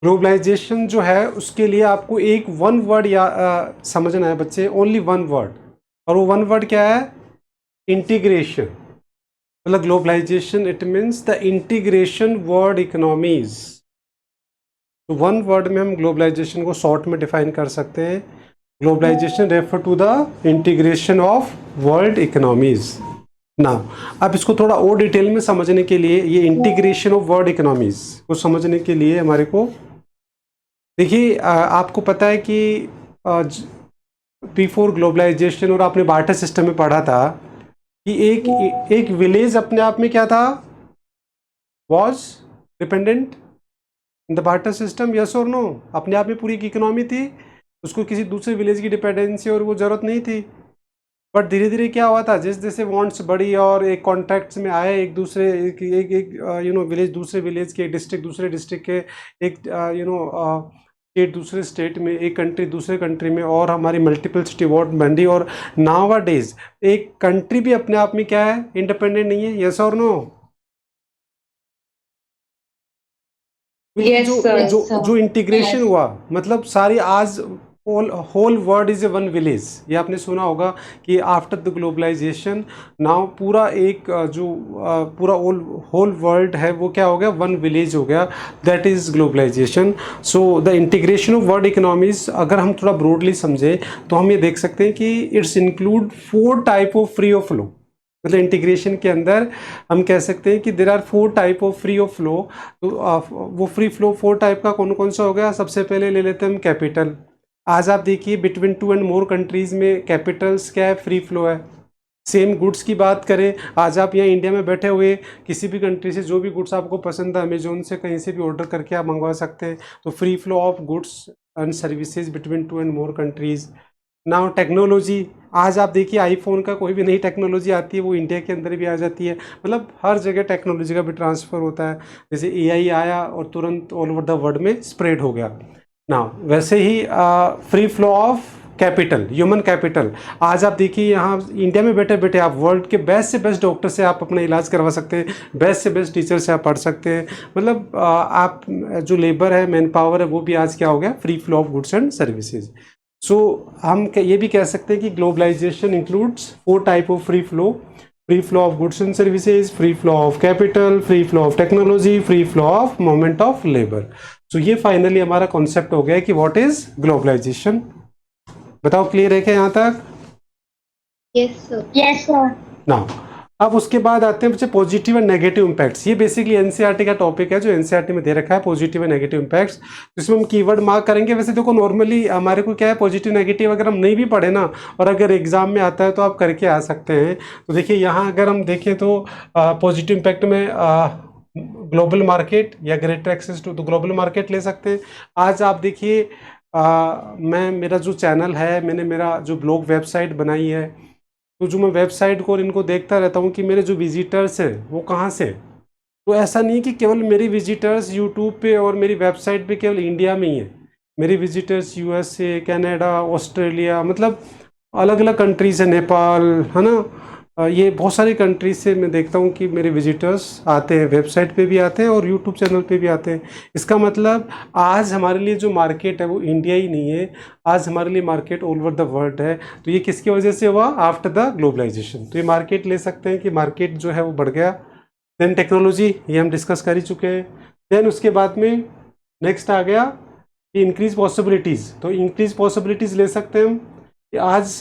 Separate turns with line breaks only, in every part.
Globalisation जो है उसके लिए आपको एक वन वर्ड या समझना है बच्चे, ओनली वन वर्ड, और वो वन वर्ड क्या है? इंटीग्रेशन। मतलब globalisation it means the integration world economies. तो वन वर्ड में हम ग्लोबलाइजेशन को शॉर्ट में डिफाइन कर सकते हैं। Globalisation refer to the integration of world economies. ना अब इसको थोड़ा और डिटेल में समझने के लिए, ये इंटीग्रेशन ऑफ वर्ल्ड इकोनॉमीज को समझने के लिए हमारे को देखिए, आपको पता है कि बिफोर ग्लोबलाइजेशन, और आपने बार्टर सिस्टम में पढ़ा था कि एक विलेज अपने आप में क्या था? Was dependent in the barter system, yes और नो? अपने आप में पूरी एक इकोनॉमी थी, उसको किसी दूसरे विलेज की डिपेंडेंसी और वो जरूरत नहीं थी। बट धीरे धीरे क्या हुआ था, जैसे जैसे वांट्स बढ़ी और एक कॉन्ट्रैक्ट्स में आए, एक दूसरे एक विलेज दूसरे विलेज के, डिस्ट्रिक्ट दूसरे डिस्ट्रिक्ट के, एक स्टेट दूसरे स्टेट में, एक कंट्री दूसरे कंट्री में, और हमारी मल्टीपल सिटी वॉर्ड बन रही। और नाउ डेज एक कंट्री भी अपने आप में क्या है? इंडिपेंडेंट नहीं है, यस और नो?
Yes,
जो
sir.
जो जो इंटीग्रेशन
Yes.
हुआ, मतलब सारी आज whole world is a one village. ये आपने सुना होगा कि आफ्टर द ग्लोबलाइजेशन नाउ पूरा एक पूरा होल वर्ल्ड है वो क्या हो गया? वन विलेज हो गया। That is globalisation. So the integration of world economies, अगर हम थोड़ा ब्रॉडली समझे तो हम ये देख सकते हैं कि it's include 4 type of free of flow. मतलब इंटीग्रेशन के अंदर हम कह सकते हैं कि there are 4 type of free of flow. तो वो फ्री फ्लो 4 टाइप का कौन कौन सा हो गया? सबसे पहले ले लेते हैं हम कैपिटल। आज आप देखिए बिटवीन 2 एंड मोर कंट्रीज में कैपिटल्स क्या है? फ्री फ्लो है। सेम गुड्स की बात करें, आज आप यहाँ इंडिया में बैठे हुए किसी भी कंट्री से जो भी गुड्स आपको पसंद है, अमेजोन से कहीं से भी ऑर्डर करके आप मंगवा सकते हैं। तो free flow of goods and services between 2 and more countries. Now technology, आज आप देखिए आईफोन का कोई भी नई टेक्नोलॉजी आती है वो इंडिया के अंदर भी आ जाती है। मतलब हर जगह टेक्नोलॉजी का भी ट्रांसफ़र होता है। जैसे एआई आया और तुरंत ऑल ओवर द वर्ल्ड में स्प्रेड हो गया। नाउ वैसे ही free flow of capital, human capital. आज आप देखिए यहाँ इंडिया में बैठे बैठे आप वर्ल्ड के बेस्ट से बेस्ट डॉक्टर से आप अपना इलाज करवा सकते हैं, बेस्ट से बेस्ट टीचर से आप पढ़ सकते हैं। मतलब आप जो लेबर है, मैन पावर है, वो भी आज क्या हो गया? Free flow of goods and services. So हम ये भी कह सकते हैं कि globalisation includes 4 type of free flow. Free flow of goods and services, free flow of capital, free flow of technology, free flow of movement of labour. So ये finally हमारा concept हो गया कि व्हाट इज ग्लोबलाइजेशन। बताओ, clear है क्या यहाँ तक?
Yes, sir. Yes, sir.
ना अब उसके बाद आते हैं बच्चे पॉजिटिव एंड नेगेटिव इंपैक्ट्स। ये बेसिकली एनसीईआरटी का टॉपिक है जो एनसीईआरटी में दे रखा है, पॉजिटिव एंड नेगेटिव इंपैक्ट्स। इसमें हम कीवर्ड मार्क करेंगे। वैसे देखो नॉर्मली हमारे को क्या है, पॉजिटिव नेगेटिव अगर हम नहीं भी पढ़े ना, और अगर एग्जाम में आता है तो आप करके आ सकते हैं। तो देखिए यहाँ अगर हम देखें तो पॉजिटिव इम्पैक्ट में ग्लोबल मार्केट या greater access to the global market ले सकते हैं। आज आप देखिए मैं मेरा जो चैनल है, मैंने मेरा जो ब्लॉग वेबसाइट बनाई है, तो जो मैं वेबसाइट को और इनको देखता रहता हूँ कि मेरे जो विजिटर्स हैं वो कहाँ से। तो ऐसा नहीं कि केवल मेरी विजिटर्स यूट्यूब पे और मेरी वेबसाइट पे केवल इंडिया में ही है। मेरी विजिटर्स यूएसए, कनाडा, ऑस्ट्रेलिया, मतलब अलग अलग कंट्री से, नेपाल, है ना, ये बहुत सारी कंट्रीज से मैं देखता हूँ कि मेरे विजिटर्स आते हैं, वेबसाइट पे भी आते हैं और यूट्यूब चैनल पे भी आते हैं। इसका मतलब आज हमारे लिए जो मार्केट है वो इंडिया ही नहीं है, आज हमारे लिए market all over the world है। तो ये किसकी वजह से हुआ? After the globalisation. तो ये मार्केट ले सकते हैं कि मार्केट जो है वो बढ़ गया। देन टेक्नोलॉजी, ये हम डिस्कस कर ही चुके हैं। देन उसके बाद में नेक्स्ट आ गया कि इंक्रीज पॉसिबिलिटीज़। तो इंक्रीज पॉसिबिलिटीज़ ले सकते हैं हम कि आज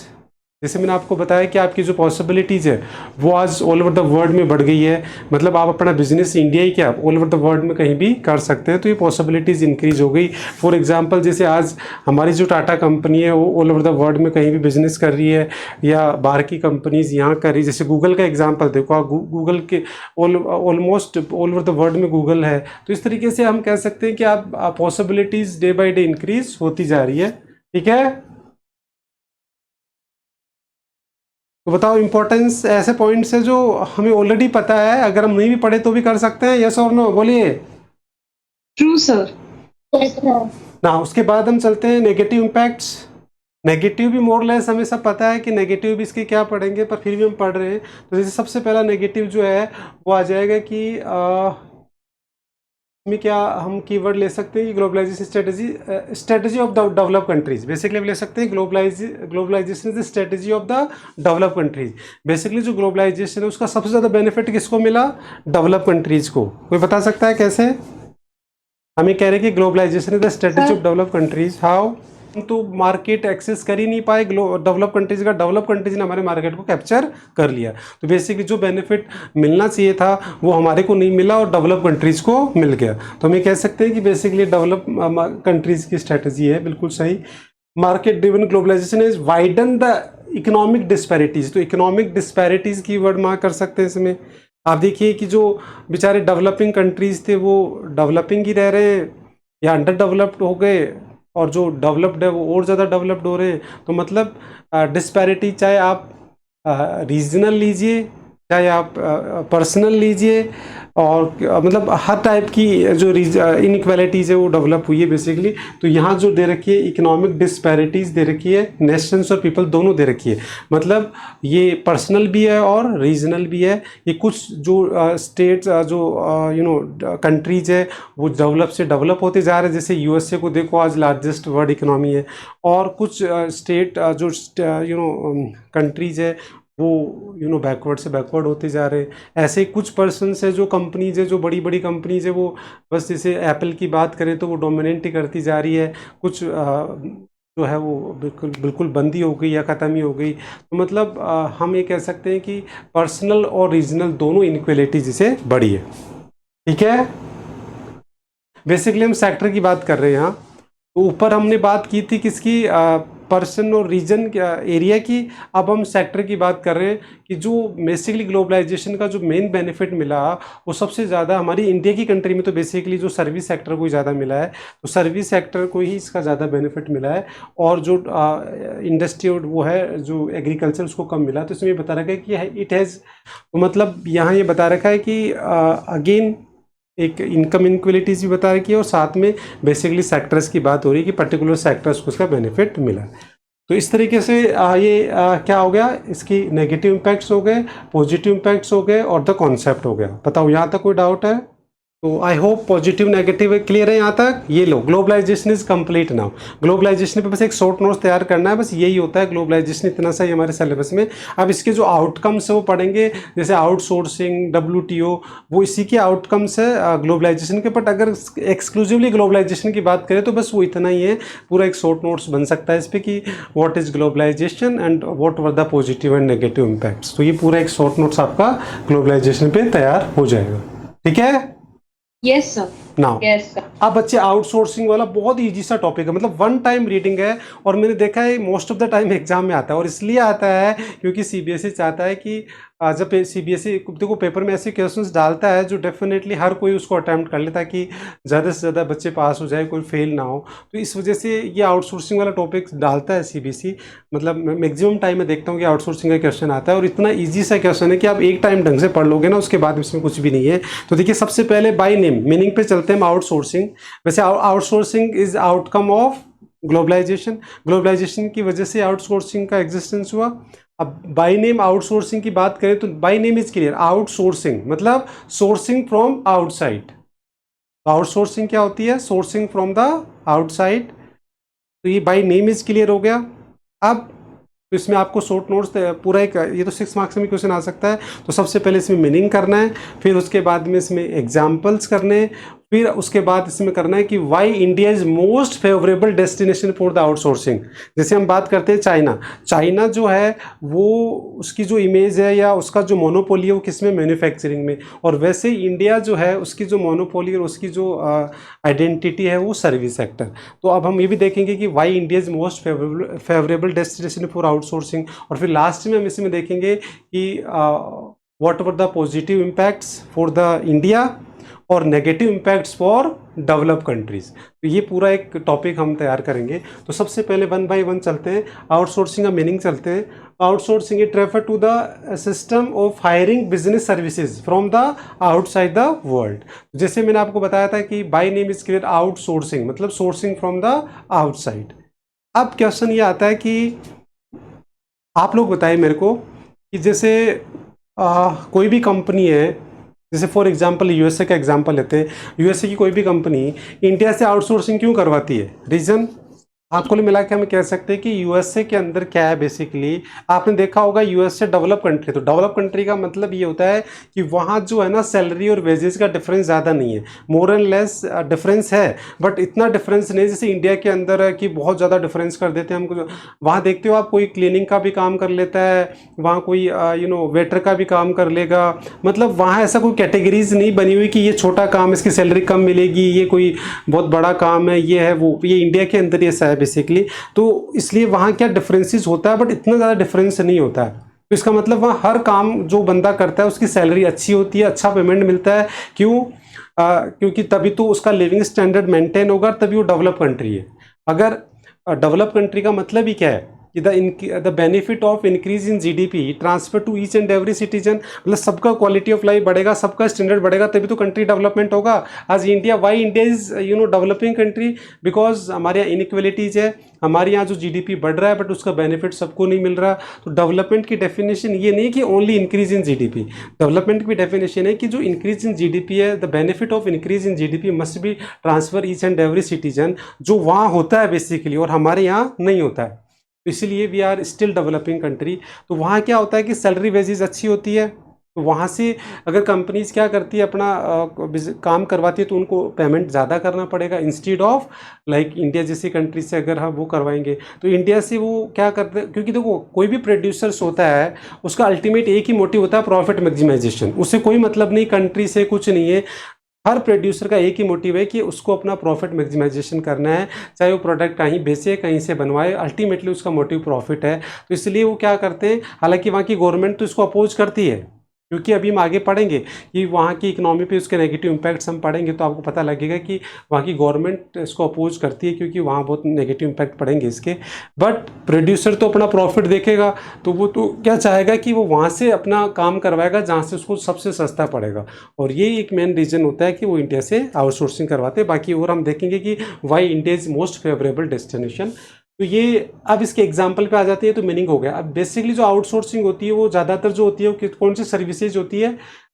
जैसे मैंने आपको बताया कि आपकी जो पॉसिबिलिटीज़ है वो आज ऑल ओवर द वर्ल्ड में बढ़ गई है। मतलब आप अपना बिजनेस इंडिया ही क्या ऑल ओवर द वर्ल्ड में कहीं भी कर सकते हैं। तो ये पॉसिबिलिटीज़ इंक्रीज हो गई। फॉर एग्जांपल जैसे आज हमारी जो टाटा कंपनी है वो ऑल ओवर द वर्ल्ड में कहीं भी बिजनेस कर रही है, या बाहर की कंपनीज यहाँ कर रही है। जैसे गूगल का एग्जाम्पल देखो, आप गूगल के almost all over the world में गूगल है। तो इस तरीके से हम कह सकते हैं कि आप possibilities day by day increase होती जा रही है। ठीक है, तो बताओ इंपॉर्टेंस ऐसे पॉइंट्स है जो हमें ऑलरेडी पता है, अगर हम नहीं भी पढ़े तो भी कर सकते हैं, यस और नो बोलिए।
True, sir. Yes, sir.
ना उसके बाद हम चलते हैं नेगेटिव इम्पैक्ट्स। नेगेटिव भी मोर लेस हमें सब पता है कि नेगेटिव भी इसके क्या पढ़ेंगे, पर फिर भी हम पढ़ रहे हैं। तो जैसे सबसे पहला नेगेटिव जो है वो आ जाएगा कि में क्या हम कीवर्ड ले सकते हैं कि globalisation strategy, strategy of the develop countries. Basically हम ले सकते हैं globalisation is the strategy of the develop countries. Basically जो ग्लोबलाइजेशन है उसका सबसे ज़्यादा बेनिफिट किसको मिला? डेवलप कंट्रीज को। कोई बता सकता है कैसे? हमें कह रहे हैं कि globalisation is the strategy of develop countries. How? तो मार्केट एक्सेस कर ही नहीं पाए डेवलप कंट्रीज का, डेवलप कंट्रीज ने हमारे मार्केट को कैप्चर कर लिया। तो बेसिकली जो बेनिफिट मिलना चाहिए था वो हमारे को नहीं मिला और डेवलप कंट्रीज को मिल गया। तो हम ये कह सकते हैं कि बेसिकली डेवलप कंट्रीज की स्ट्रेटजी है। बिल्कुल सही। Market driven globalisation is widen the economic disparities. तो इकोनॉमिक डिस्पैरिटीज की वर्ड मार्क कर सकते हैं इसमें। आप देखिए कि जो बेचारे डेवलपिंग कंट्रीज थे वो डेवलपिंग ही रह रहे हैं या अंडर डेवलप्ड हो गए, और जो डेवलप्ड है वो और ज़्यादा डेवलप्ड हो रहे हैं। तो मतलब डिस्पैरिटी चाहे आप रीजनल लीजिए, चाहे आप पर्सनल लीजिए, और मतलब हर टाइप की जो इनइक्वालिटीज़ है वो डेवलप हुई है बेसिकली। तो यहाँ जो दे रखी है इकोनॉमिक डिस्पैरिटीज़ दे रखी है, नेशंस और पीपल दोनों दे रखी है। मतलब ये पर्सनल भी है और रीजनल भी है। ये कुछ जो स्टेट्स जो कंट्रीज है वो डेवलप से डेवलप होते जा रहे हैं। जैसे यूएसए को देखो, आज लार्जेस्ट वर्ल्ड इकोनॉमी है। और कुछ स्टेट जो कंट्रीज है वो बैकवर्ड से बैकवर्ड होते जा रहे हैं। ऐसे कुछ पर्सन्स है जो कंपनीज है, जो बड़ी बड़ी कंपनीज है, वो बस जैसे एप्पल की बात करें तो वो डोमिनेट ही करती जा रही है। कुछ जो है वो बिल्कुल बिल्कुल बंदी हो गई या ख़त्म ही हो गई। तो मतलब हम ये कह सकते हैं कि पर्सनल और रीजनल दोनों इनइक्वालिटी जिसे बढ़ी है। ठीक है। बेसिकली हम सेक्टर की बात कर रहे हैं यहाँ। तो ऊपर हमने बात की थी किसकी? पर्सन और रीजन एरिया की। अब हम सेक्टर की बात कर रहे हैं कि जो बेसिकली ग्लोबलाइजेशन का जो मेन बेनिफिट मिला वो सबसे ज़्यादा हमारी इंडिया की कंट्री में तो बेसिकली जो सर्विस सेक्टर को ही ज़्यादा मिला है। तो सर्विस सेक्टर को ही इसका ज़्यादा बेनिफिट मिला है, और जो इंडस्ट्री वो है जो एग्रीकल्चर उसको कम मिला। तो इसमें बता रखा है कि इट हैज़, मतलब यहाँ ये बता रखा है कि अगेन एक इनकम इनक्वलिटीज़ भी बता रखी है, और साथ में बेसिकली सेक्टर्स की बात हो रही है कि पर्टिकुलर सेक्टर्स को उसका बेनिफिट मिला। तो इस तरीके से क्या हो गया? इसकी नेगेटिव इम्पैक्ट्स हो गए, पॉजिटिव इम्पैक्ट्स हो गए, और द कॉन्सेप्ट हो गया। बताओ यहाँ तक कोई डाउट है? तो I hope positive negative clear है यहाँ तक। ये लो, globalisation is complete now. Globalisation पे बस एक शॉर्ट नोट्स तैयार करना है, बस यही होता है ग्लोबलाइजेशन, इतना सा ही हमारे सिलेबस में। अब इसके जो आउटकम्स है वो पढ़ेंगे, जैसे आउटसोर्सिंग, WTO, वो इसी के आउटकम्स है ग्लोबलाइजेशन के। बट अगर एक्सक्लूसिवली ग्लोबलाइजेशन की बात करें तो बस वो इतना ही है। पूरा एक शॉर्ट नोट्स बन सकता है इस पर कि what is globalisation and what were the positive and negative impacts. तो ये पूरा एक शॉर्ट नोट्स आपका ग्लोबलाइजेशन पे तैयार हो जाएगा। ठीक है।
Yes, sir.
Now
Yes, sir.
अब बच्चे आउटसोर्सिंग वाला बहुत इजी सा टॉपिक है, मतलब वन टाइम रीडिंग है, और मैंने देखा है most of the time exam में आता है। और इसलिए आता है क्योंकि सीबीएसई चाहता है कि जब सीबीएसई देखो पेपर में ऐसे क्वेश्चंस डालता है जो डेफिनेटली हर कोई उसको अटैम्प्ट कर ले, ताकि ज़्यादा से ज़्यादा बच्चे पास हो जाए, कोई फेल ना हो। तो इस वजह से ये आउटसोर्सिंग वाला टॉपिक डालता है सीबीएसई। मतलब मैक्सिमम टाइम में देखता हूँ कि आउटसोर्सिंग का क्वेश्चन आता है, और इतना ईजी सा क्वेश्चन है कि आप एक टाइम ढंग से पढ़ लोगे ना, उसके बाद इसमें कुछ भी नहीं है। तो देखिए सबसे पहले बाय नेम मीनिंग पे चलते हैं हम। आउटसोर्सिंग, वैसे outsourcing is outcome of globalisation. Globalisation की वजह से आउटसोर्सिंग का एग्जिस्टेंस हुआ। अब बाय नेम आउटसोर्सिंग की बात करें तो bye name is clear. Outsourcing मतलब सोर्सिंग फ्रॉम आउटसाइड। आउटसोर्सिंग क्या होती है? Sourcing from the outside. तो ये बाय नेम इज क्लियर हो गया। अब तो इसमें आपको शॉर्ट नोट्स पूरा एक, ये तो 6 मार्क्स में क्वेश्चन आ सकता है। तो सबसे पहले इसमें मीनिंग करना है, फिर उसके बाद में इसमें एग्जाम्पल्स करने हैं, फिर उसके बाद इसमें करना है कि why India is most favourable destination for the outsourcing. जैसे हम बात करते हैं चाइना, चाइना जो है वो उसकी जो इमेज है या उसका जो मोनोपोली है वो किस में? मैन्युफैक्चरिंग में। और वैसे ही इंडिया जो है उसकी जो मोनोपोली और उसकी जो आइडेंटिटी है वो सर्विस सेक्टर। तो अब हम ये भी देखेंगे कि why India is most favourable destination for outsourcing. और फिर लास्ट में हम इसमें देखेंगे कि what were the positive impacts for the India और negative impacts for develop countries. तो ये पूरा एक टॉपिक हम तैयार करेंगे। तो सबसे पहले वन बाय वन चलते हैं, आउटसोर्सिंग का मीनिंग चलते हैं। Outsourcing it refer to the system of hiring business services from the outside the world. जैसे मैंने आपको बताया था कि by name is clear, outsourcing मतलब सोर्सिंग फ्रॉम द आउटसाइड। अब क्वेश्चन ये आता है कि आप लोग बताएं मेरे को कि जैसे कोई भी कंपनी है, जैसे फॉर एग्जांपल यूएसए का एग्जांपल लेते हैं, यूएसए की कोई भी कंपनी इंडिया से आउटसोर्सिंग क्यों करवाती है? रीजन आप कुल मिला के हम कह सकते हैं कि यूएसए के अंदर क्या है, बेसिकली आपने देखा होगा यूएसए डेवलप कंट्री, तो डेवलप कंट्री का मतलब ये होता है कि वहाँ जो है ना सैलरी और वेजेस का डिफरेंस ज़्यादा नहीं है, मोर एंड लेस डिफरेंस है, बट इतना डिफरेंस नहीं जैसे इंडिया के अंदर है कि बहुत ज़्यादा डिफरेंस कर देते हैं हमको। वहाँ देखते हो आप, कोई क्लीनिंग का भी काम कर लेता है, वहाँ कोई वेटर का भी काम कर लेगा, मतलब वहाँ ऐसा कोई कैटेगरीज नहीं बनी हुई कि ये छोटा काम है इसकी सैलरी कम मिलेगी, ये कोई बहुत बड़ा काम है, ये है वो, ये इंडिया के अंदर ही ऐसा है बेसिकली। तो इसलिए वहाँ क्या डिफरेंसेस होता है, बट इतना ज़्यादा डिफरेंस नहीं होता है। तो इसका मतलब वहाँ हर काम जो बंदा करता है उसकी सैलरी अच्छी होती है, अच्छा पेमेंट मिलता है। क्यों? क्योंकि तभी तो उसका लिविंग स्टैंडर्ड मेंटेन होगा, तभी वो डेवलप कंट्री है। अगर डेवलप कंट्री का मतलब ही क्या है कि the benefit of increase in GDP transfer to each and every citizen, मतलब सबका क्वालिटी ऑफ लाइफ बढ़ेगा, सबका स्टैंडर्ड बढ़ेगा, तभी तो कंट्री डेवलपमेंट होगा। आज India, Y India is developing country? Because हमारे यहाँ इनइक्वलिटीज है, हमारे यहाँ जो जीडीपी बढ़ रहा है बट उसका बेनिफिट सबको नहीं मिल रहा। तो डेवलपमेंट की डेफिनेशन ये नहीं कि only increase in GDP, development की डेफिनेशन है कि जो इंक्रीज इन जीडीपी है, the benefit of increase in GDP must be transfer each and every citizen, जो वहाँ होता है बेसिकली और हमारे यहाँ नहीं होता है। तो इसलिए we are still developing country. तो वहाँ क्या होता है कि सैलरी वेजेस अच्छी होती है, तो वहाँ से अगर कंपनीज क्या करती है अपना काम करवाती है तो उनको पेमेंट ज़्यादा करना पड़ेगा, इंस्टीड ऑफ लाइक इंडिया जैसी कंट्री से अगर हम वो करवाएंगे तो इंडिया से वो क्या करते हैं, क्योंकि देखो कोई भी प्रोड्यूसर्स होता है उसका अल्टीमेट एक ही मोटिव होता है, प्रॉफिट मैक्सिमाइजेशन, उससे कोई मतलब नहीं कंट्री से, कुछ नहीं है। हर प्रोड्यूसर का एक ही मोटिव है कि उसको अपना प्रॉफिट मैक्सिमाइजेशन करना है, चाहे वो प्रोडक्ट कहीं बेचे कहीं से बनवाए, अल्टीमेटली उसका मोटिव प्रॉफिट है। तो इसलिए वो क्या करते हैं, हालांकि वहाँ की गवर्नमेंट तो इसको अपोज करती है, क्योंकि अभी हम आगे पढ़ेंगे कि वहाँ की इकोनॉमी पे उसके नेगेटिव इम्पैक्ट्स हम पढ़ेंगे तो आपको पता लगेगा कि वहाँ की गवर्नमेंट इसको अपोज करती है, क्योंकि वहाँ बहुत नेगेटिव इम्पैक्ट पड़ेंगे इसके। बट प्रोड्यूसर तो अपना प्रॉफिट देखेगा, तो वो तो क्या चाहेगा कि वो वहाँ से अपना काम करवाएगा जहाँ से उसको सबसे सस्ता पड़ेगा, और ये एक मेन रीज़न होता है कि वो इंडिया से आउटसोर्सिंग करवाते हैं। बाकी और हम देखेंगे कि why India is most favourable destination. तो ये अब इसके एग्जाम्पल पे आ जाती है तो मीनिंग हो गया। अब बेसिकली जो आउटसोर्सिंग होती है वो ज़्यादातर जो होती है वो कौन सी सर्विसेज होती है,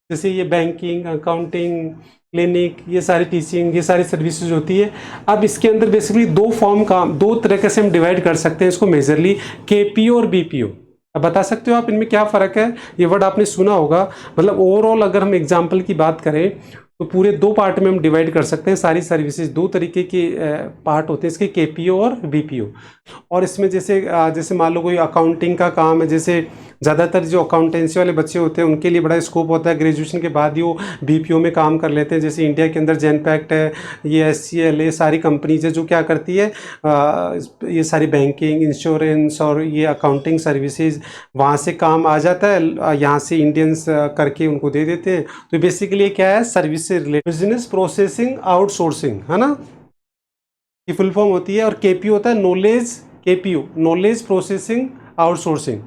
जैसे ये बैंकिंग, अकाउंटिंग, क्लिनिक, ये सारी टीचिंग, ये सारी सर्विसेज होती है। अब इसके अंदर बेसिकली दो तरीके से हम डिवाइड कर सकते हैं इसको मेजरली, केपीओ और बीपीओ। अब बता सकते हो आप इनमें क्या फ़र्क है? ये वर्ड आपने सुना होगा। मतलब ओवरऑल अगर हम एग्जाम्पल की बात करें तो पूरे दो पार्ट में हम डिवाइड कर सकते हैं सारी सर्विसेज। दो तरीके के पार्ट होते हैं इसके, केपीओ और बीपीओ। और इसमें जैसे मान लो कोई अकाउंटिंग का काम है, जैसे ज़्यादातर जो अकाउंटेंसी वाले बच्चे होते हैं उनके लिए बड़ा स्कोप होता है, ग्रेजुएशन के बाद ही वो बीपीओ में काम कर लेते हैं। जैसे इंडिया के अंदर जेनपैक्ट है, ये एचसीएल, ये सारी कंपनीज है जो क्या करती है, ये सारी बैंकिंग, इंश्योरेंस और ये अकाउंटिंग सर्विसेज, वहाँ से काम आ जाता है, यहाँ से इंडियंस करके उनको दे देते हैं। तो बेसिकली क्या है, सर्विस से रिलेटेड, बिजनेस प्रोसेसिंग आउटसोर्सिंग, है ना, की फुल फॉर्म होती है। और केपीओ होता है नॉलेज प्रोसेसिंग आउटसोर्सिंग।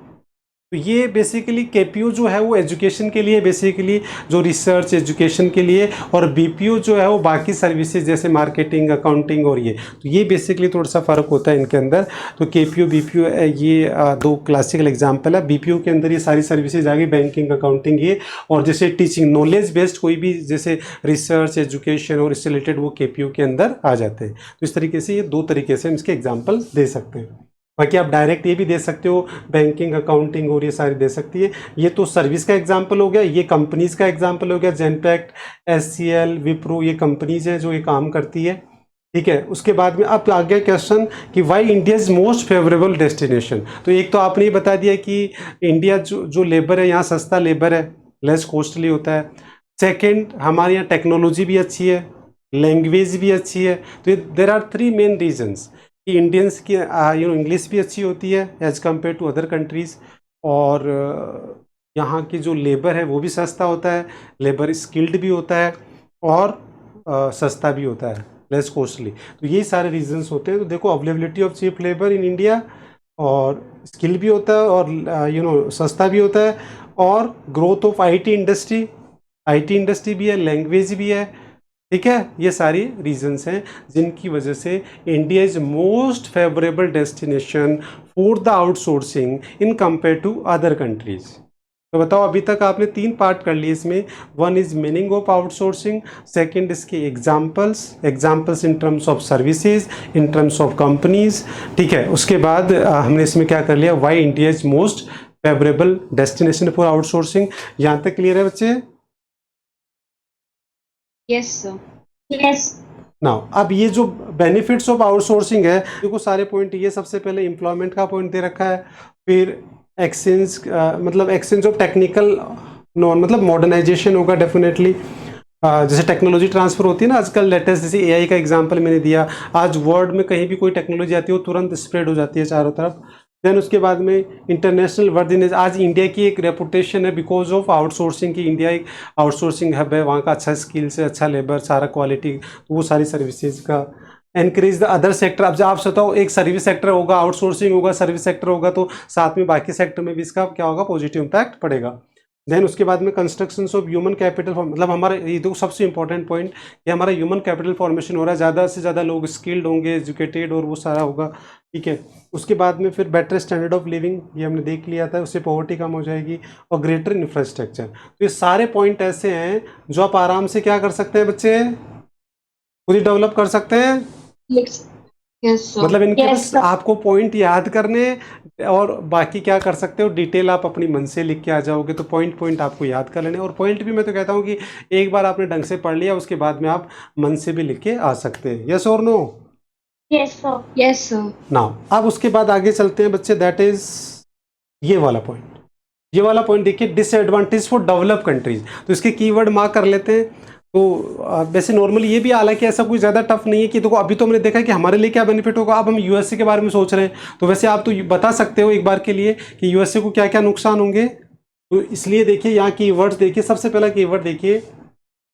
तो ये बेसिकली केपीओ जो है वो एजुकेशन के लिए, बेसिकली जो रिसर्च एजुकेशन के लिए, और बीपीओ जो है वो बाकी सर्विसेज जैसे मार्केटिंग, अकाउंटिंग और ये, तो ये बेसिकली थोड़ा सा फ़र्क होता है इनके अंदर। तो केपीओ बीपीओ ये दो क्लासिकल एग्जांपल है। बीपीओ के अंदर ये सारी सर्विसेज आ गई, बैंकिंग, अकाउंटिंग ये, और जैसे टीचिंग, नॉलेज बेस्ड कोई भी जैसे रिसर्च एजुकेशन और इससे रिलेटेड वो केपीओ के अंदर आ जाते हैं। तो इस तरीके से ये दो तरीके से हम इसके एग्जाम्पल दे सकते हैं। बाकी आप डायरेक्ट ये भी दे सकते हो, बैंकिंग, अकाउंटिंग और ये सारी दे सकती है। ये तो सर्विस का एग्जांपल हो गया, ये कंपनीज का एग्जांपल हो गया, जेनपैक्ट, एचसीएल, विप्रो, ये कंपनीज हैं जो ये काम करती है। ठीक है, उसके बाद में अब आ गया क्वेश्चन कि why India is most favourable destination. तो एक तो आपने ये बता दिया कि इंडिया जो लेबर है यहाँ सस्ता लेबर है, लेस कॉस्टली होता है। सेकेंड, हमारे यहाँ टेक्नोलॉजी भी अच्छी है, लैंग्वेज भी अच्छी है। तो there are three main reasons कि इंडियंस की इंग्लिश भी अच्छी होती है as compare to other countries, और यहाँ की जो लेबर है वो भी सस्ता होता है, लेबर स्किल्ड भी होता है, और सस्ता भी होता है, लेस कॉस्टली। तो यही सारे रीजंस होते हैं। तो देखो, availability of cheap labour in India, और स्किल भी होता है, और सस्ता भी होता है, और ग्रोथ ऑफ आईटी इंडस्ट्री भी है, लैंग्वेज भी है। ठीक है, ये सारी रीजंस हैं जिनकी वजह से India is most favourable destination for the outsourcing in compare to other countries. तो बताओ अभी तक आपने 3 पार्ट कर लिए इसमें। One is meaning of outsourcing, second इसके examples in terms of services, in terms of companies, ठीक है। उसके बाद हमने इसमें क्या कर लिया, why India is most favourable destination for outsourcing. यहाँ तक क्लियर है बच्चे?
Yes, sir. Yes.
नाउ अब ये जो बेनिफिट्स ऑफ आउटसोर्सिंग है, देखो सारे पॉइंट, ये सबसे पहले एम्प्लॉयमेंट का पॉइंट दे रखा है, फिर एक्सचेंज मतलब एक्सचेंज ऑफ टेक्निकल नॉन, मतलब मॉडर्नाइजेशन होगा डेफिनेटली। जैसे टेक्नोलॉजी ट्रांसफर होती है ना आजकल लेटेस्ट, जैसे एआई का एग्जांपल मैंने दिया, आज वर्ल्ड में कहीं भी कोई टेक्नोलॉजी आती है वो तुरंत स्प्रेड हो जाती है चारों तरफ। देन उसके बाद में इंटरनेशनल वर्दीनेस, आज इंडिया की एक रेपुटेशन है बिकॉज ऑफ आउटसोर्सिंग, की इंडिया एक आउटसोर्सिंग हब है, वहाँ का अच्छा स्किल्स है, अच्छा लेबर, सारा क्वालिटी, तो वो सारी सर्विसेज का एनकरेज द अदर सेक्टर। अब जब आप बताओ एक सर्विस सेक्टर होगा, आउटसोर्सिंग होगा, सर्विस सेक्टर होगा, तो साथ में बाकी सेक्टर में भी इसका क्या होगा, पॉजिटिव इम्पैक्ट पड़ेगा। देन उसके बाद में कंस्ट्रक्शन ऑफ ह्यूमन कैपिटल, मतलब हमारा ये तो सबसे इंपॉर्टेंट पॉइंट, ये हमारा ह्यूमन कैपिटल फॉर्मेशन हो रहा है, ज़्यादा से ज़्यादा लोग स्किल्ड होंगे, एजुकेटेड, और वो सारा होगा, ठीक है। उसके बाद में फिर बेटर स्टैंडर्ड ऑफ लिविंग, ये हमने देख लिया था, उससे पॉवर्टी कम हो जाएगी, और ग्रेटर इंफ्रास्ट्रक्चर। तो ये सारे पॉइंट ऐसे हैं जो आप आराम से क्या कर सकते हैं बच्चे, खुद ही डेवलप कर सकते हैं।
Yes. Yes, sir.
मतलब इनके
Yes,
बस
sir.
आपको पॉइंट याद करने, और बाकी क्या कर सकते हो, डिटेल आप अपनी मन से लिख के आ जाओगे, तो पॉइंट आपको याद कर लेने। और पॉइंट भी मैं तो कहता हूँ कि एक बार आपने ढंग से पढ़ लिया, उसके बाद में आप मन से भी लिख के आ सकते हैं। यस और no?
Yes, sir. Yes, sir.
Now अब उसके बाद आगे चलते हैं बच्चे, दैट इज ये वाला पॉइंट। ये वाला पॉइंट देखिए, डिसएडवांटेज फॉर डेवलप कंट्रीज, तो इसके कीवर्ड मार्क कर लेते हैं। तो वैसे नॉर्मली ये भी, हालांकि ऐसा कोई ज़्यादा टफ नहीं है कि देखो अभी तो हमने देखा कि हमारे लिए क्या बेनिफिट होगा, अब हम यूएसए के बारे में सोच रहे हैं, तो वैसे आप तो बता सकते हो एक बार के लिए कि यूएसए को क्या क्या नुकसान होंगे। तो इसलिए देखिए यहाँ कीवर्ड्स देखिए, सबसे पहला कीवर्ड देखिए,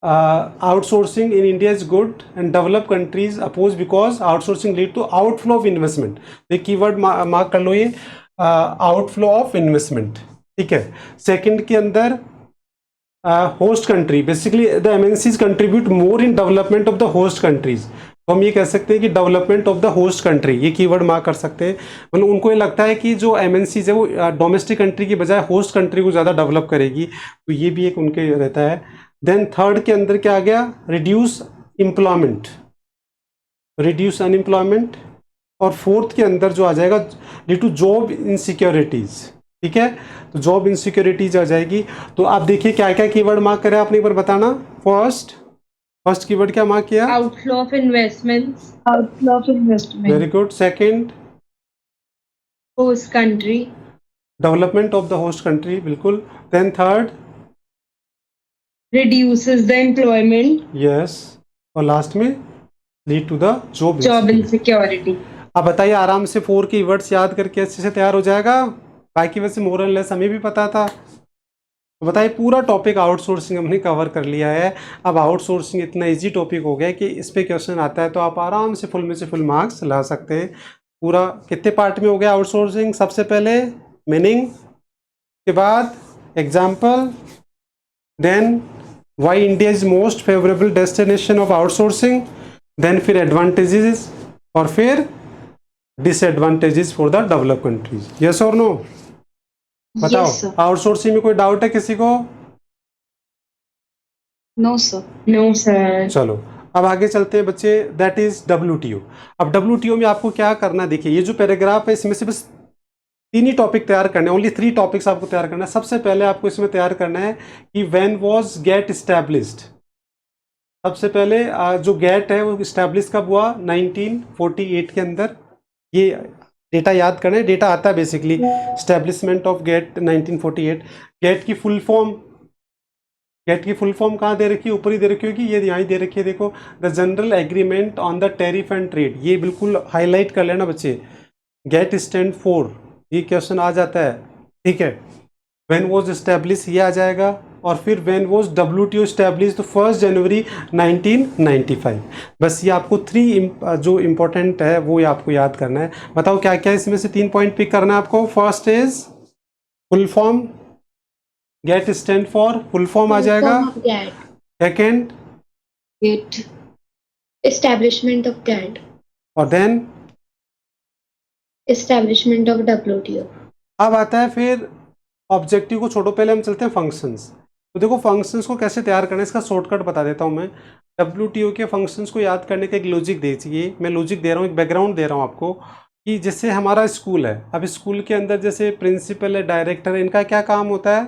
outsourcing in India is good and develop countries oppose because outsourcing lead to outflow of investment. एक कीवर्ड मार्क कर लो ये, आउटफ्लो ऑफ इन्वेस्टमेंट, ठीक है। सेकंड के अंदर host country, basically the MNCs contribute more in development of the host countries. तो हम ये कह सकते हैं कि development of the host country, ये कीवर्ड मार्क कर सकते हैं। मतलब उनको ये लगता है कि जो एमएनसीज है वो डोमेस्टिक कंट्री की बजाय होस्ट कंट्री को ज़्यादा डेवलप करेगी, तो ये भी एक उनके रहता है। देन थर्ड के अंदर क्या आ गया, रिड्यूस एम्प्लॉयमेंट, रिड्यूस अनएम्प्लॉयमेंट। और फोर्थ के अंदर जो आ जाएगा, ड्यू टू जॉब इनसिक्योरिटीज़, ठीक है, तो जॉब इनसिक्योरिटीज आ जाएगी। तो आप देखिए क्या क्या कीवर्ड मार्क करें आपने, एक बार बताना। फर्स्ट कीवर्ड क्या मार्क किया?
Outflow of investments. Outflow of investment.
Very good. Second,
Host country.
Development of the host country, बिल्कुल। Then third,
Reduces the employment.
Yes, और लास्ट में lead to the job
Job insecurity.
अब बताइए आराम से 4 keywords याद करके अच्छे से तैयार हो जाएगा। बाकी वैसे मोरल लेस हमें भी पता था। तो बताइए पूरा टॉपिक आउटसोर्सिंग हमने कवर कर लिया है। अब आउटसोर्सिंग इतना इजी टॉपिक हो गया कि इस पे क्वेश्चन आता है तो आप आराम से फुल में से फुल मार्क्स ला सकते हैं। पूरा कितने पार्ट में हो गया आउटसोर्सिंग? सबसे पहले मीनिंग, के बाद example, then why India is most favourable destination of outsourcing, then फिर एडवांटेजेस, और फिर disadvantages for the develop countries. Yes और नो? बताओ।
Yes, sir.
आउटसोर्सिंग में कोई डाउट है किसी को?
No, sir. No, sir.
चलो अब आगे चलते हैं बच्चे, दैट इज WTO। अब WTO में आपको क्या करना है, देखिए ये जो पैराग्राफ है इसमें से बस 3 ही टॉपिक तैयार करने हैं, ओनली 3 टॉपिक्स आपको तैयार करना है। सबसे पहले आपको इसमें तैयार करना है कि व्हेन वाज गेट एस्टैब्लिश्ड। सबसे पहले जो गेट है वो इस्टेब्लिश कब हुआ? 1948 के अंदर। ये डेटा याद करना है, डेटा आता है basically establishment of GATT 1948। GATT की फुल फॉर्म, गेट की फुल फॉर्म कहाँ दे रखी है? ऊपर ही दे रखी होगी, ये यहाँ ही दे रखी है, देखो, the general agreement on the tariff and trade. ये बिल्कुल हाईलाइट कर लेना बच्चे, गेट स्टैंड फॉर, ये क्वेश्चन आ जाता है, ठीक है। व्हेन वाज एस्टैब्लिश ये आ जाएगा, और फिर व्हेन वाज WTO एस्टैब्लिश, तो 1 जनवरी 1995। बस ये आपको 3 जो इम्पोर्टेंट है वो ये आपको याद करना है। बताओ क्या क्या इसमें से 3 पॉइंट पिक करना है आपको। First is full form, GATT stand for, full form आ जाएगा। Second,
It establishment of GATT.
और देन
Establishment of WTO.
अब आता है फिर ऑब्जेक्टिव को छोड़ो, पहले हम चलते हैं फंक्शंस। तो देखो फंक्शंस को कैसे तैयार करना है इसका शॉर्टकट बता देता हूँ मैं। WTO के फंक्शंस को याद करने का एक लॉजिक दीजिए, मैं लॉजिक दे रहा हूँ, एक बैकग्राउंड दे रहा हूँ आपको, कि जैसे हमारा स्कूल है, अब स्कूल के अंदर जैसे प्रिंसिपल है, डायरेक्टर है, इनका क्या काम होता है,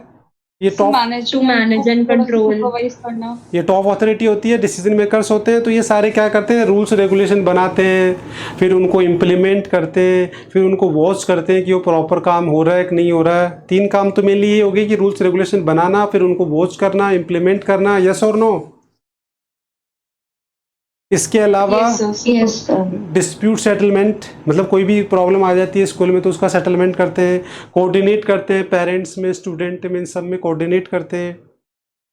ये top
to manage and control, supervise करना।
ये टॉप अथॉरिटी होती है, डिसीजन मेकर्स होते हैं। तो ये सारे क्या करते हैं, रूल्स रेगुलेशन बनाते हैं, फिर उनको इम्प्लीमेंट करते हैं, फिर उनको वॉच करते हैं कि वो प्रॉपर काम हो रहा है कि नहीं हो रहा है। 3 काम तो मेनली ये हो गए कि रूल्स रेगुलेशन बनाना, फिर उनको वॉच करना, इम्प्लीमेंट करना, यस और नो। इसके अलावा
यस
डिस्प्यूट सेटलमेंट, मतलब कोई भी प्रॉब्लम आ जाती है स्कूल में तो उसका सेटलमेंट करते हैं, कोऑर्डिनेट करते हैं, पेरेंट्स में, स्टूडेंट में, इन सब में कोऑर्डिनेट करते हैं।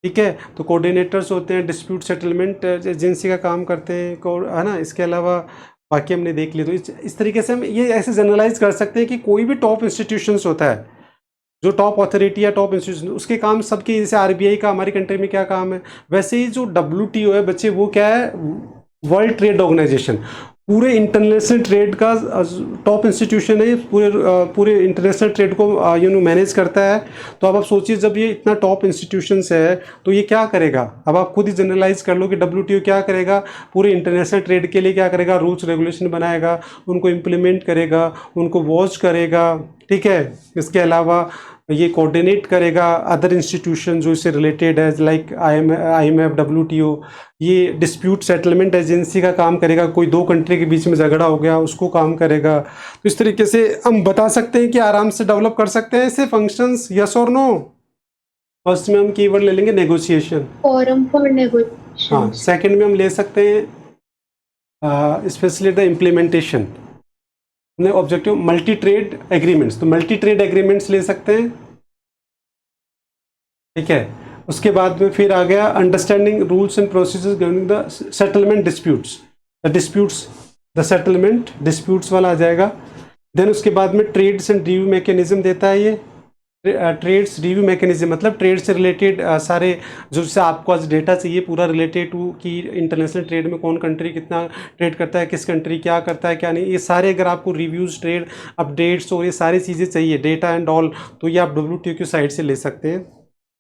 ठीक है, तो कोऑर्डिनेटर्स होते हैं, डिस्प्यूट सेटलमेंट एजेंसी का काम करते हैं, है ना। इसके अलावा बाकी हमने देख लिया। तो इस तरीके से हम ये ऐसे जनरलाइज कर सकते हैं कि कोई भी टॉप इंस्टीट्यूशंस होता है, जो टॉप अथॉरिटी या टॉप इंस्टीट्यूशन, उसके काम सबके, जैसे RBI का हमारी कंट्री में क्या काम है, वैसे ही जो WTO है बच्चे, वो क्या है, वर्ल्ड ट्रेड ऑर्गेनाइजेशन, पूरे इंटरनेशनल ट्रेड का टॉप इंस्टीट्यूशन है, पूरे इंटरनेशनल ट्रेड को मैनेज करता है। तो अब आप सोचिए, जब ये इतना टॉप इंस्टीट्यूशन है तो ये क्या करेगा, अब आप खुद ही जनरलाइज कर लो कि WTO क्या करेगा, पूरे इंटरनेशनल ट्रेड के लिए क्या करेगा, रूल्स रेगुलेशन बनाएगा, उनको इम्प्लीमेंट करेगा, उनको वॉच करेगा। ठीक है, इसके अलावा ये कोऑर्डिनेट करेगा अदर इंस्टीट्यूशन जो इससे रिलेटेड है, लाइक IMF, WTO। ये डिस्प्यूट सेटलमेंट एजेंसी का काम करेगा, कोई 2 कंट्री के बीच में झगड़ा हो गया उसको काम करेगा। तो इस तरीके से हम बता सकते हैं कि आराम से डेवलप कर सकते हैं ऐसे फंक्शंस, यस और नो। फर्स्ट में हम कीवर्ड ले लेंगे नेगोशिएशन,
फोरम फॉर नेगोशिएशन।
हाँ। सेकंड में हम ले सकते हैं specially the implementation, objective multi trade agreements, तो मल्टी ट्रेड एग्रीमेंट्स ले सकते हैं। ठीक है, उसके बाद में फिर आ गया understanding rules and procedures governing the settlement disputes, the settlement disputes वाला आ जाएगा। देन उसके बाद में ट्रेड्स एंड रिव्यू मैकेनिज्म देता है ये। ट्रेड्स रिव्यू मैकेनिज्म मतलब ट्रेड से रिलेटेड सारे, जो जैसे आपको आज डेटा चाहिए पूरा रिलेटेड टू कि इंटरनेशनल ट्रेड में कौन कंट्री कितना ट्रेड करता है, किस कंट्री क्या करता है क्या नहीं, ये सारे अगर आपको रिव्यूज़, ट्रेड अपडेट्स और ये सारी चीज़ें चाहिए, डेटा एंड ऑल, तो ये आप WTO की साइट से ले सकते हैं।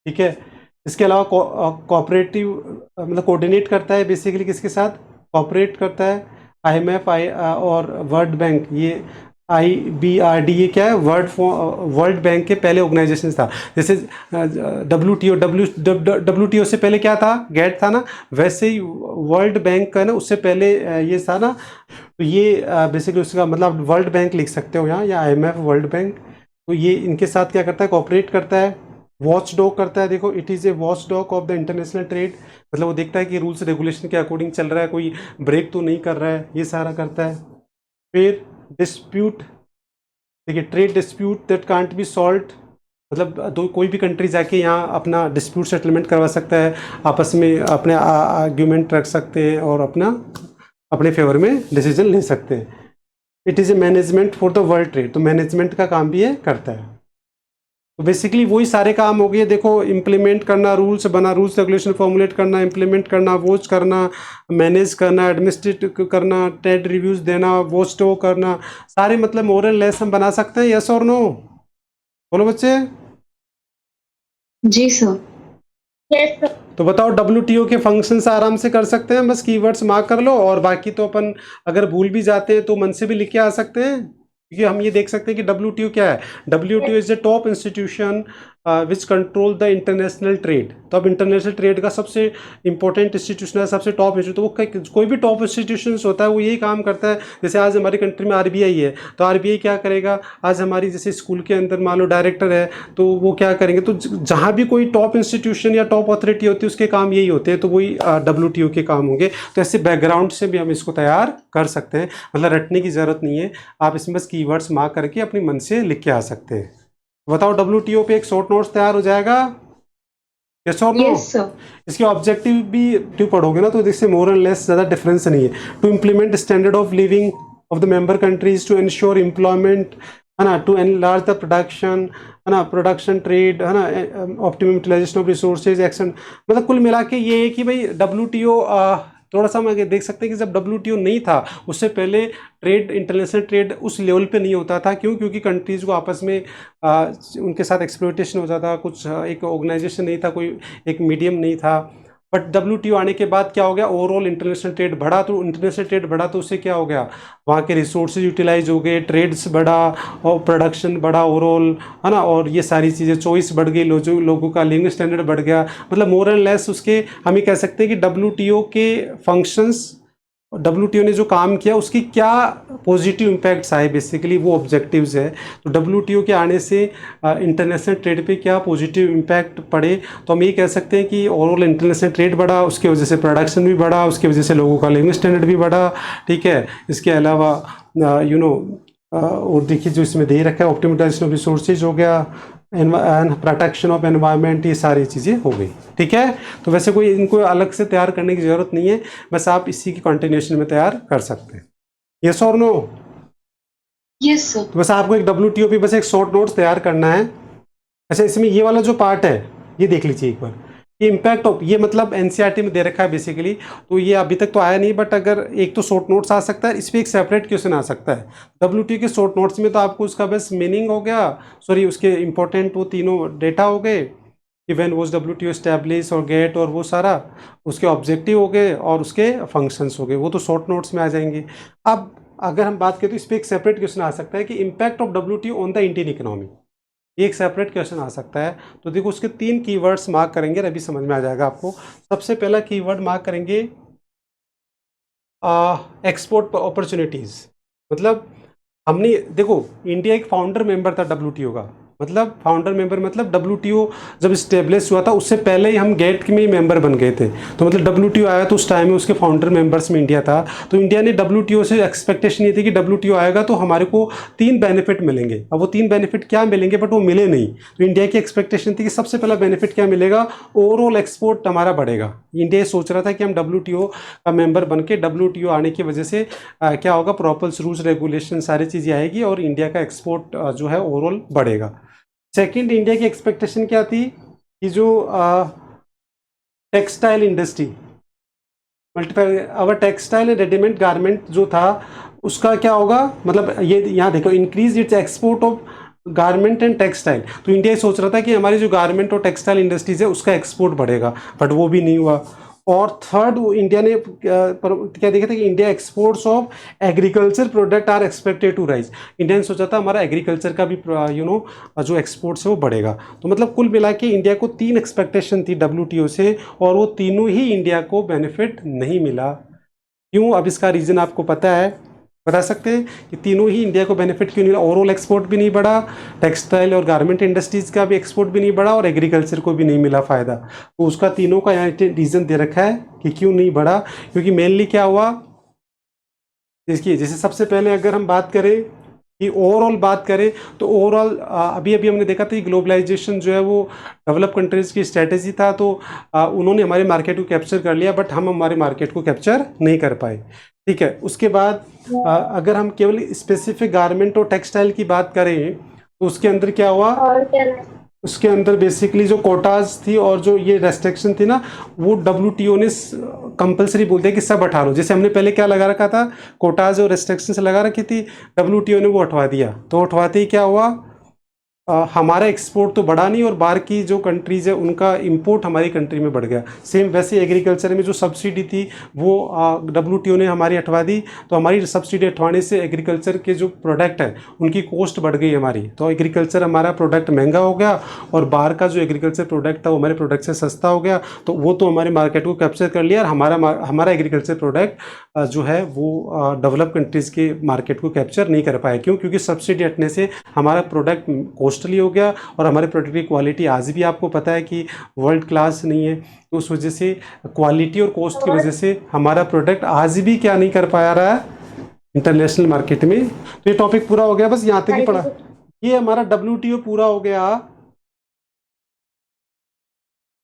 ठीक है, इसके अलावा कोऑपरेटिव मतलब कोऑर्डिनेट करता है बेसिकली, किसके साथ कोऑपरेट करता है, IMF और वर्ल्ड बैंक। ये IBRD ये क्या है, वर्ल्ड बैंक के पहले ऑर्गेनाइजेशन था। जैसे WTO से पहले क्या था, गेट था ना, वैसे ही वर्ल्ड बैंक का ना उससे पहले ये था ना। तो ये बेसिकली उसका मतलब वर्ल्ड बैंक लिख सकते हो यहाँ, या IMF वर्ल्ड बैंक। तो ये इनके साथ क्या करता है, कोऑपरेट करता है, वॉच डॉग करता है। देखो, it is a watch dog of the international trade, मतलब वो देखता है कि रूल्स रेगुलेशन के अकॉर्डिंग चल रहा है, कोई ब्रेक तो नहीं कर रहा है, ये सारा करता है। फिर डिस्प्यूट, देखिए trade dispute that can't be solved, मतलब कोई भी कंट्री जाके यहाँ अपना डिस्प्यूट सेटलमेंट करवा सकता है, आपस में अपने आर्ग्यूमेंट रख सकते हैं और अपने फेवर में डिसीजन ले सकते हैं। It is a management for the world trade, तो मैनेजमेंट का काम भी ये करता है। तो बेसिकली वही सारे काम हो गए। देखो, इम्प्लीमेंट करना, रूल्स रेगुलेशन फॉर्मुलेट करना, इम्प्लीमेंट करना, वॉच करना, मैनेज करना, एडमिनिस्ट्रेट करना, ट्रेड रिव्यूज देना, वॉच टो करना, सारे मतलब मोरल लेस हम बना सकते हैं, यस और नो। बोलो बच्चे।
जी सर। Yes sir.
तो बताओ, WTO के फंक्शंस आराम से कर सकते हैं, बस कीवर्ड्स मार्क कर लो, और बाकी तो अपन अगर भूल भी जाते हैं तो मन से भी लिख के आ सकते हैं, क्योंकि हम ये देख सकते हैं कि WTO क्या है। WTO is the top institution which control the international trade. तो अब इंटरनेशनल ट्रेड का सबसे इंपॉर्टेंट इंस्टीट्यूशन है, सबसे टॉप इंस्टीट्यूट, तो वो कोई भी टॉप इंस्टीट्यूशन होता है वो यही काम करता है। जैसे आज हमारी कंट्री में RBI है, तो RBI क्या करेगा, आज हमारी जैसे स्कूल के अंदर मान लो डायरेक्टर है, तो वो क्या करेंगे, तो जहाँ भी कोई टॉप इंस्टीट्यूशन या टॉप अथॉरिटी होती है उसके काम यही होते हैं, तो वही WTO के काम होंगे। तो ऐसे बैकग्राउंड से भी हम इसको तैयार कर सकते हैं, मतलब रटने की ज़रूरत नहीं है, आप इसमें बस कीवर्ड्स मार्क करके अपनी मन से लिख के आ सकते हैं। बताओ, WTO पे एक शॉर्ट नोट्स तैयार हो जाएगा, यस और नो। इसके ऑब्जेक्टिव भी जो पढ़ोगे ना तो इससे मोर एंड लेस ज़्यादा डिफरेंस नहीं है। To implement standard of living of the member countries, to ensure employment, है ना, टू एनलार्ज द प्रोडक्शन, है ना, प्रोडक्शन ट्रेड, है ना, optimum utilisation of resources, action. मतलब कुल मिला के ये है कि भाई WTO थोड़ा सा हम आगे देख सकते हैं कि जब WTO नहीं था उससे पहले ट्रेड, इंटरनेशनल ट्रेड उस लेवल पे नहीं होता था। क्यों? क्योंकि कंट्रीज़ को आपस में उनके साथ एक्सप्लॉइटेशन होता था, कुछ एक ऑर्गेनाइजेशन नहीं था, कोई एक मीडियम नहीं था। बट WTO आने के बाद क्या हो गया, ओवरऑल इंटरनेशनल ट्रेड बढ़ा। तो इंटरनेशनल ट्रेड बढ़ा तो उससे क्या हो गया, वहाँ के रिसोर्सेज यूटिलाइज हो गए, ट्रेड्स बढ़ा और प्रोडक्शन बढ़ा ओवरऑल, है ना। और ये सारी चीज़ें, चॉइस बढ़ गई, लोगों का लिविंग स्टैंडर्ड बढ़ गया। मतलब मोर एंड लेस उसके हम ये कह सकते हैं कि WTO के फंक्शंस, WTO ने जो काम किया उसकी क्या पॉजिटिव इम्पैक्ट्स आए, बेसिकली वो ऑब्जेक्टिव्स है। तो WTO के आने से इंटरनेशनल ट्रेड पे क्या पॉजिटिव इम्पैक्ट पड़े, तो हम ये कह सकते हैं कि ओवरऑल इंटरनेशनल ट्रेड बढ़ा, उसकी वजह से प्रोडक्शन भी बढ़ा, उसकी वजह से लोगों का लिविंग स्टैंडर्ड भी बढ़ा, ठीक है। इसके अलावा और देखिए जो इसमें दे रखा है, ऑप्टिमाइजेशन ऑफ रिसोर्सेज हो गया, प्रोटेक्शन ऑफ एनवायरनमेंट, ये सारी चीज़ें हो गई, ठीक है। तो वैसे कोई इनको अलग से तैयार करने की ज़रूरत नहीं है, बस आप इसी की कंटिन्यूशन में तैयार कर सकते हैं। यस और नो?
Yes, sir.
तो बस आपको एक WTO पे बस एक शॉर्ट नोट्स तैयार करना है। अच्छा, इसमें ये वाला जो पार्ट है ये देख लीजिए एक बार, ये इम्पैक्ट ऑफ, ये मतलब NCERT में दे रखा है बेसिकली। तो ये अभी तक तो आया नहीं, बट अगर एक तो शॉर्ट नोट्स आ सकता है, इस पर एक सेपरेट क्वेश्चन आ सकता है। WTO के शॉर्ट नोट्स में तो आपको उसका बस मीनिंग हो गया, सॉरी उसके इंपॉर्टेंट वो तीनों डेटा हो गए, इवन वॉज WTO स्टैब्लिश और गेट और वो सारा, उसके ऑब्जेक्टिव हो गए और उसके फंक्शंस हो गए, वो तो शॉर्ट नोट्स में आ जाएंगे। अब अगर हम बात करें तो इस पर एक सेपरेट क्वेश्चन आ सकता है कि impact of WTO on the Indian economy, एक सेपरेट क्वेश्चन आ सकता है। तो देखो उसके 3 कीवर्ड्स मार्क करेंगे, अभी समझ में आ जाएगा आपको। सबसे पहला कीवर्ड मार्क करेंगे एक्सपोर्ट अपॉर्चुनिटीज़। मतलब हमने देखो, इंडिया एक फाउंडर मेंबर था WTO का, मतलब फाउंडर मेंबर मतलब WTO जब स्टेब्लिश हुआ था उससे पहले ही हम गेट में ही मेंबर बन गए थे। तो मतलब WTO आया तो उस टाइम में उसके फाउंडर मेंबर्स में इंडिया था। तो इंडिया ने WTO से एक्सपेक्टेशन ये थी कि WTO आएगा तो हमारे को 3 बेनिफिट मिलेंगे। अब वो 3 बेनिफिट क्या मिलेंगे, बट वो मिले नहीं। तो इंडिया की एक्सपेक्टेशन थी कि सबसे पहला बेनिफिट क्या मिलेगा, ओवरऑल एक्सपोर्ट हमारा बढ़ेगा। इंडिया सोच रहा था कि हम WTO का मेंबर बन के, WTO आने की वजह से क्या होगा, प्रॉपर रूल्स रेगुलेशन सारी चीज़ें आएगी और इंडिया का एक्सपोर्ट जो है ओवरऑल बढ़ेगा। सेकंड, इंडिया की एक्सपेक्टेशन क्या थी कि जो textile industry, multiple our textile and readymade garment जो था उसका क्या होगा, मतलब ये यहाँ देखो, increase its export of garment and textile. तो इंडिया सोच रहा था कि हमारी जो गारमेंट और टेक्सटाइल इंडस्ट्रीज है उसका एक्सपोर्ट बढ़ेगा, बट वो भी नहीं हुआ। और थर्ड, इंडिया ने क्या देखा था कि India exports of agriculture product are expected to rise. India ने सोचा था हमारा एग्रीकल्चर का भी जो एक्सपोर्ट्स है वो बढ़ेगा। तो मतलब कुल मिला के इंडिया को 3 एक्सपेक्टेशन थी WTO से, और वो तीनों ही इंडिया को बेनिफिट नहीं मिला। क्यों? अब इसका रीज़न आपको पता है, बता सकते हैं कि तीनों ही इंडिया को बेनिफिट क्यों नहीं मिला। ओवरऑल एक्सपोर्ट भी नहीं बढ़ा, टेक्सटाइल और गारमेंट इंडस्ट्रीज़ का भी एक्सपोर्ट भी नहीं बढ़ा, और एग्रीकल्चर को भी नहीं मिला फ़ायदा। तो उसका तीनों का यहाँ रीज़न दे रखा है कि क्यों नहीं बढ़ा। क्योंकि मेनली क्या हुआ, देखिए जैसे सबसे पहले अगर हम बात करें कि ओवरऑल बात करें तो ओवरऑल अभी अभी हमने देखा था कि ग्लोबलाइजेशन जो है वो डेवलप कंट्रीज़ की स्ट्रेटेजी था। तो उन्होंने हमारे मार्केट को कैप्चर कर लिया, बट हम हमारे मार्केट को कैप्चर नहीं कर पाए, ठीक है। उसके बाद अगर हम केवल स्पेसिफिक गारमेंट और टेक्सटाइल की बात करें तो उसके अंदर क्या हुआ, उसके अंदर बेसिकली जो कोटाज थी और जो ये रेस्ट्रिक्शन थी ना, वो WTO ने कंपलसरी बोल दिया कि सब हटा लो। जैसे हमने पहले क्या लगा रखा था, कोटाज और रेस्ट्रिक्शन लगा रखी थी, WTO ने वो हटवा दिया। तो हटवाते ही क्या हुआ, हमारा एक्सपोर्ट तो बढ़ा नहीं और बाहर की जो कंट्रीज़ है उनका इंपोर्ट हमारी कंट्री में बढ़ गया। सेम वैसे एग्रीकल्चर में जो सब्सिडी थी वो WTO ने हमारी हटवा दी। तो हमारी सब्सिडी हटवाने से एग्रीकल्चर के जो प्रोडक्ट है उनकी कॉस्ट बढ़ गई हमारी। तो एग्रीकल्चर हमारा प्रोडक्ट महंगा हो गया और बाहर का जो एग्रीकल्चर प्रोडक्ट था वो हमारे प्रोडक्ट से सस्ता हो गया। तो वो तो हमारे मार्केट को कैप्चर कर लिया, और हमारा एग्रीकल्चर प्रोडक्ट जो है वो डेवलप कंट्रीज़ के मार्केट को कैप्चर नहीं कर पाया। क्यों? क्योंकि सब्सिडी हटने से हमारा प्रोडक्ट कॉस्टली हो गया, और हमारे प्रोडक्ट की क्वालिटी आज भी आपको पता है कि वर्ल्ड क्लास नहीं है। तो उस वजह से क्वालिटी और कॉस्ट की वजह से हमारा प्रोडक्ट आज भी क्या नहीं कर पाया रहा है इंटरनेशनल मार्केट में। तो ये टॉपिक पूरा हो गया, बस यहाँ तक ही पढ़ा। ये हमारा WTO पूरा हो गया।